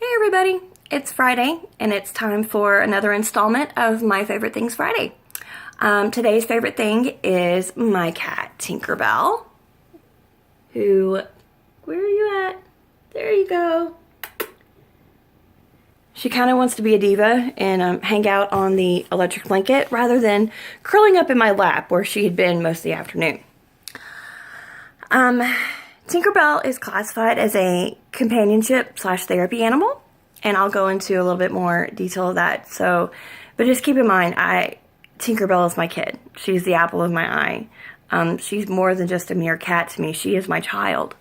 Hey everybody, it's Friday and it's time for another installment of My Favorite Things Friday. Today's favorite thing is my cat, Tinkerbelle, where are you at? There you go. She kind of wants to be a diva and hang out on the electric blanket rather than curling up in my lap where she had been most of the afternoon. Tinkerbelle is classified as a companionship/therapy animal, and I'll go into a little bit more detail of that. But just keep in mind, Tinkerbelle is my kid. She's the apple of my eye. She's more than just a mere cat to me. She is my child.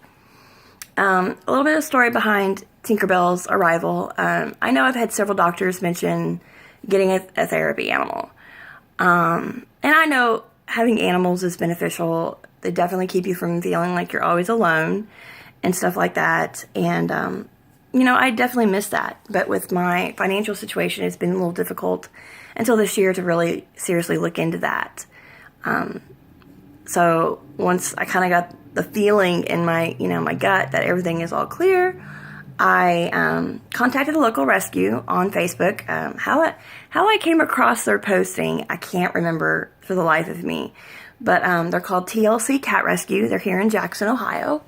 A little bit of story behind Tinkerbelle's arrival. I know I've had several doctors mention getting a therapy animal. And I know having animals is beneficial. They definitely keep you from feeling like you're always alone and stuff like that. And, I definitely miss that. But with my financial situation, it's been a little difficult until this year to really seriously look into that. So once I kind of got the feeling in my gut that everything is all clear, I contacted a local rescue on Facebook. How I came across their posting, I can't remember for the life of me. But they're called TLC Cat Rescue. They're here in Jackson, Ohio.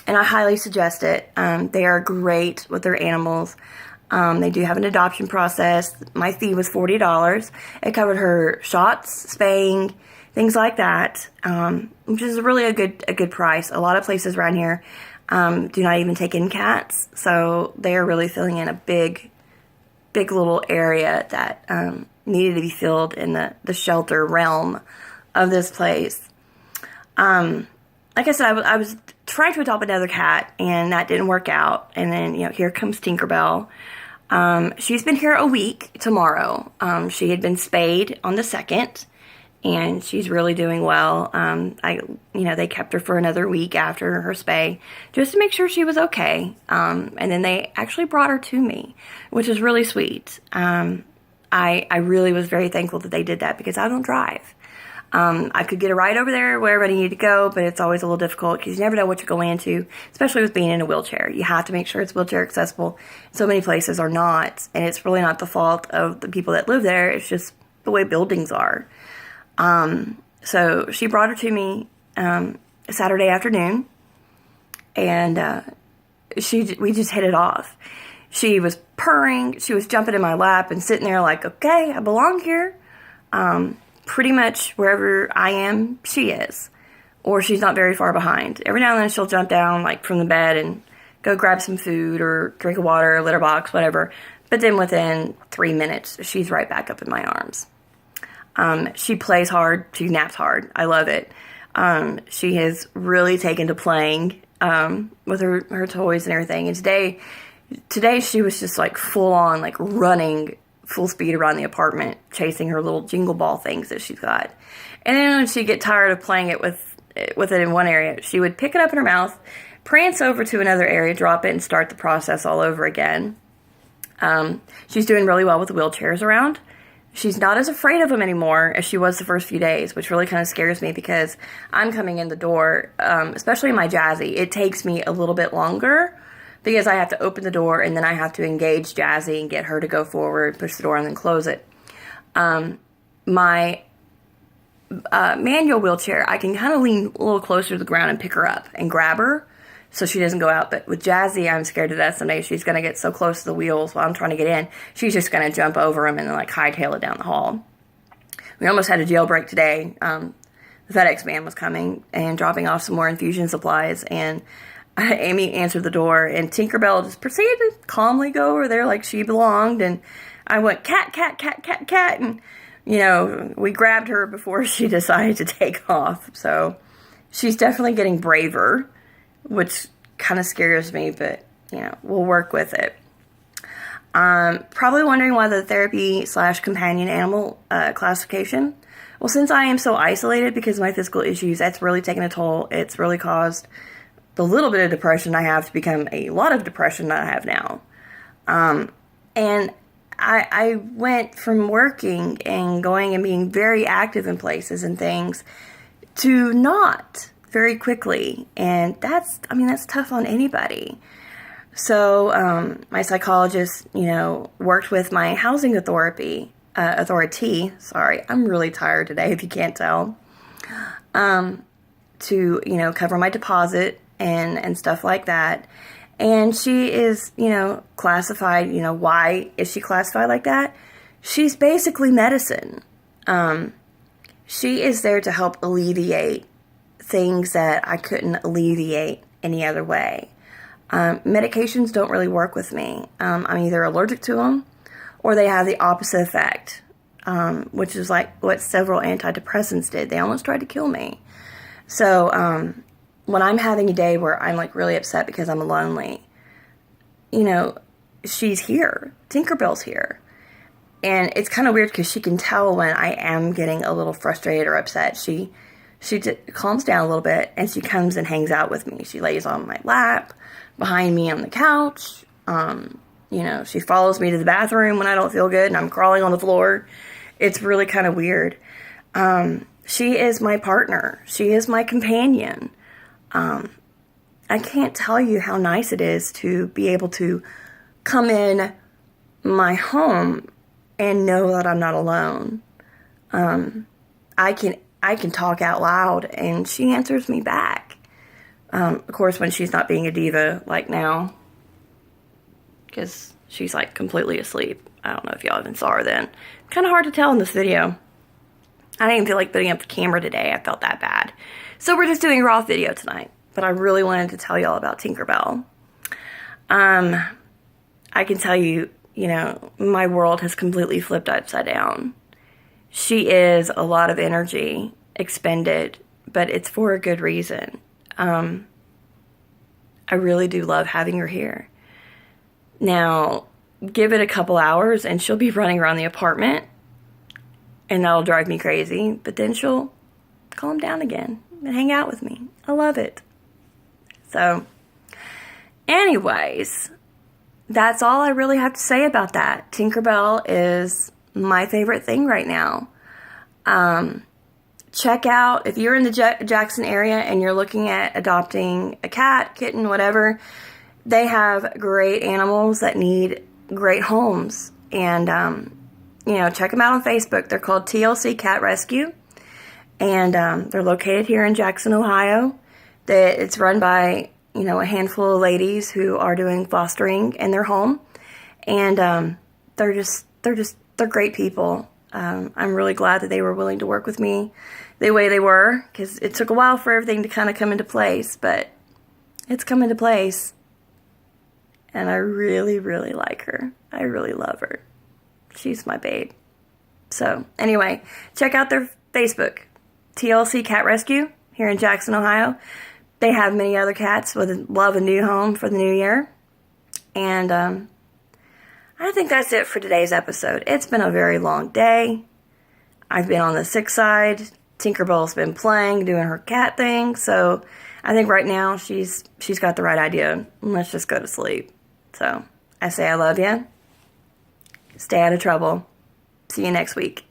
And I highly suggest it. They are great with their animals. They do have an adoption process. My fee was $40. It covered her shots, spaying, things like that, which is really a good price. A lot of places around here do not even take in cats. So they are really filling in a big little area that needed to be filled in the shelter realm of this place. Like I said, I was trying to adopt another cat, and that didn't work out. And then, here comes Tinkerbelle. She's been here a week tomorrow. She had been spayed on the 2nd, and she's really doing well. They kept her for another week after her spay, just to make sure she was okay. And then they actually brought her to me, which is really sweet. I really was very thankful that they did that because I don't drive. I could get a ride over there wherever I need to go, but it's always a little difficult because you never know what you're going into, especially with being in a wheelchair. You have to make sure it's wheelchair accessible. So many places are not, and it's really not the fault of the people that live there. It's just the way buildings are. So she brought her to me Saturday afternoon, and we just hit it off. She was purring. She was jumping in my lap and sitting there like, okay, I belong here. Pretty much wherever I am, she is. Or she's not very far behind. Every now and then she'll jump down like from the bed and go grab some food or drink of water, a litter box, whatever. But then within 3 minutes, she's right back up in my arms. She plays hard. She naps hard. I love it. She has really taken to playing with her toys and everything. And today she was just like full on, like running full speed around the apartment, chasing her little jingle ball things that she's got. And then when she'd get tired of playing it with it in one area, she would pick it up in her mouth, prance over to another area, drop it, and start the process all over again. She's doing really well with the wheelchairs around. She's not as afraid of them anymore as she was the first few days, which really kind of scares me because I'm coming in the door, especially in my Jazzy. It takes me a little bit longer because I have to open the door and then I have to engage Jazzy and get her to go forward, push the door, and then close it. My manual wheelchair, I can kind of lean a little closer to the ground and pick her up and grab her so she doesn't go out. But with Jazzy, I'm scared to death someday she's going to get so close to the wheels while I'm trying to get in. She's just going to jump over them and then like hightail it down the hall. We almost had a jailbreak today. The FedEx man was coming and dropping off some more infusion supplies, and Amy answered the door, and Tinkerbelle just proceeded to calmly go over there like she belonged, and I went, cat, cat, cat, cat, cat, and, we grabbed her before she decided to take off. So she's definitely getting braver, which kind of scares me, but, we'll work with it. Probably wondering why the therapy/companion animal classification. Well, since I am so isolated because of my physical issues, that's really taken a toll. It's really caused the little bit of depression I have to become a lot of depression that I have now. And I went from working and going and being very active in places and things to not very quickly. And that's tough on anybody. So my psychologist, worked with my housing authority. Sorry, I'm really tired today, if you can't tell. To, cover my deposit and stuff like that. And she is, classified, why is she classified like that? She's basically medicine. She is there to help alleviate things that I couldn't alleviate any other way. Medications don't really work with me. I'm either allergic to them or they have the opposite effect, which is like what several antidepressants did. They almost tried to kill me. So when I'm having a day where I'm like really upset because I'm lonely, she's here. Tinkerbell's here. And it's kind of weird because she can tell when I am getting a little frustrated or upset. She calms down a little bit and she comes and hangs out with me. She lays on my lap, behind me on the couch. She follows me to the bathroom when I don't feel good and I'm crawling on the floor. It's really kind of weird. She is my partner. She is my companion. I can't tell you how nice it is to be able to come in my home and know that I'm not alone. I can talk out loud and she answers me back. Of course, when she's not being a diva like now, because she's like completely asleep. I don't know if y'all even saw her then. Kind of hard to tell in this video. I didn't even feel like putting up the camera today. I felt that bad. So we're just doing raw video tonight. But I really wanted to tell y'all about Tinkerbelle. I can tell you, my world has completely flipped upside down. She is a lot of energy expended, but it's for a good reason. I really do love having her here. Now, give it a couple hours and she'll be running around the apartment and that'll drive me crazy, but then she'll calm down again and hang out with me. I love it. So, anyways, that's all I really have to say about that. Tinkerbelle is my favorite thing right now. Check out, if you're in the Jackson area and you're looking at adopting a cat, kitten, whatever, they have great animals that need great homes. And, check them out on Facebook. They're called TLC Cat Rescue. And they're located here in Jackson, Ohio. It's run by, a handful of ladies who are doing fostering in their home. And they're great people. I'm really glad that they were willing to work with me the way they were, because it took a while for everything to kind of come into place, but it's come into place. And I really, really like her. I really love her. She's my babe. So, anyway, check out their Facebook, TLC Cat Rescue, here in Jackson, Ohio. They have many other cats with love a new home for the new year. And I think that's it for today's episode. It's been a very long day. I've been on the sick side. Tinkerbell's been playing, doing her cat thing. So I think right now she's got the right idea. Let's just go to sleep. So I say I love you. Stay out of trouble. See you next week.